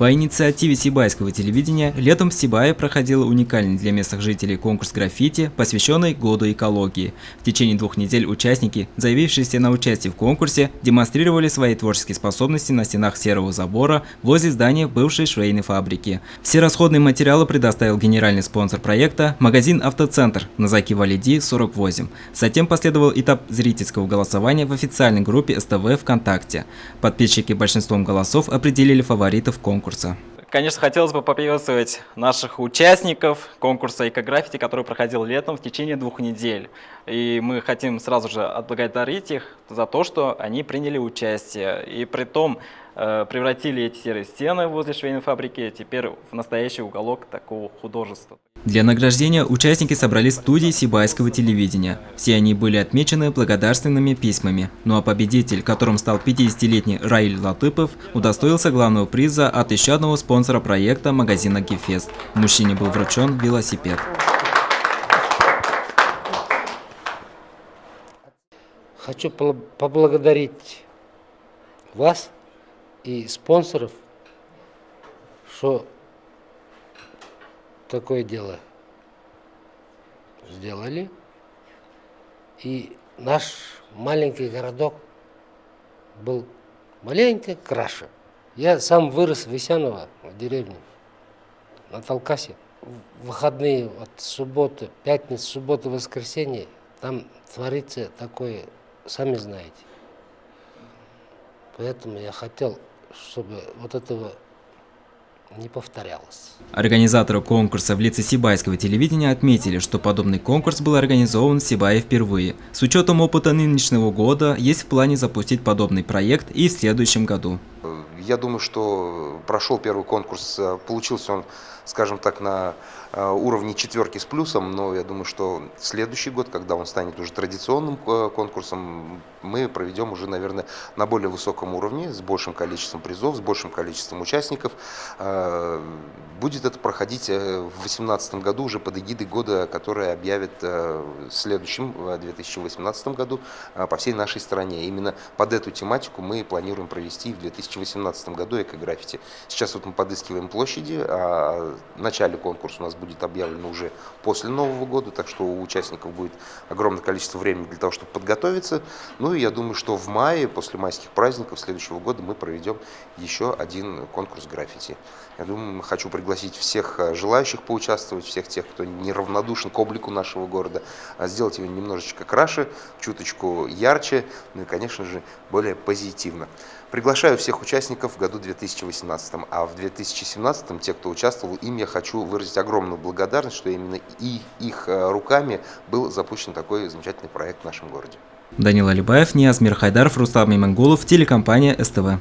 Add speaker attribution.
Speaker 1: По инициативе Сибайского телевидения летом в Сибае проходил уникальный для местных жителей конкурс граффити, посвященный Году экологии. В течение 2 недель участники, заявившиеся на участие в конкурсе, демонстрировали свои творческие способности на стенах серого забора возле здания бывшей швейной фабрики. Все расходные материалы предоставил генеральный спонсор проекта – магазин «Автоцентр» на Заки Валиди, 48. Затем последовал этап зрительского голосования в официальной группе СТВ ВКонтакте. Подписчики большинством голосов определили фаворитов конкурса.
Speaker 2: Конечно, хотелось бы поприветствовать наших участников конкурса «Эко-граффити», который проходил летом в течение 2 недель. И мы хотим сразу же отблагодарить их за то, что они приняли участие. И при том превратили эти серые стены возле швейной фабрики теперь в настоящий уголок такого художества. Для
Speaker 1: награждения участники собрались в студии Сибайского телевидения. Все они были отмечены благодарственными письмами. Ну а победитель, которым стал 50-летний Раиль Латыпов, удостоился главного приза от еще одного спонсора проекта – магазина «Гефест». Мужчине был вручен велосипед.
Speaker 3: Хочу поблагодарить вас и спонсоров, что такое дело сделали. И наш маленький городок был маленько краше. Я сам вырос в Исяново, в деревне, на Талкасе. В выходные, от субботы, пятницы, субботы, воскресенье, там творится такое, сами знаете. Поэтому я хотел, чтобы вот этого не повторялось.
Speaker 1: Организаторы конкурса в лице Сибайского телевидения отметили, что подобный конкурс был организован в Сибае впервые. С учетом опыта нынешнего года есть в плане запустить подобный проект и в следующем году.
Speaker 4: Я думаю, что прошел первый конкурс, получился он, скажем так, на уровне 4 с плюсом, но я думаю, что следующий год, когда он станет уже традиционным конкурсом, мы проведем уже, наверное, на более высоком уровне, с большим количеством призов, с большим количеством участников. Будет это проходить в 2018 году уже под эгидой года, который объявят в следующем, в 2018 году, по всей нашей стране. Именно под эту тематику мы планируем провести в 2018 году эко-граффити. Сейчас вот мы подыскиваем площади, а в начале конкурса у нас будет объявлено уже после Нового года, так что у участников будет огромное количество времени для того, чтобы подготовиться. Ну и я думаю, что в мае, после майских праздников следующего года, мы проведем еще один конкурс граффити. Я думаю, хочу пригласить всех желающих поучаствовать, всех тех, кто неравнодушен к облику нашего города, сделать его немножечко краше, чуточку ярче, ну и, конечно же, более позитивно. Приглашаю всех участников в году 2018, а в 2017 те, кто участвовал, им я хочу выразить огромную благодарность, что именно и их руками был запущен такой замечательный проект в нашем городе.
Speaker 1: Данил Алибаев, Нияз Мирхайдаров, Рустам Имангулов, телекомпания СТВ.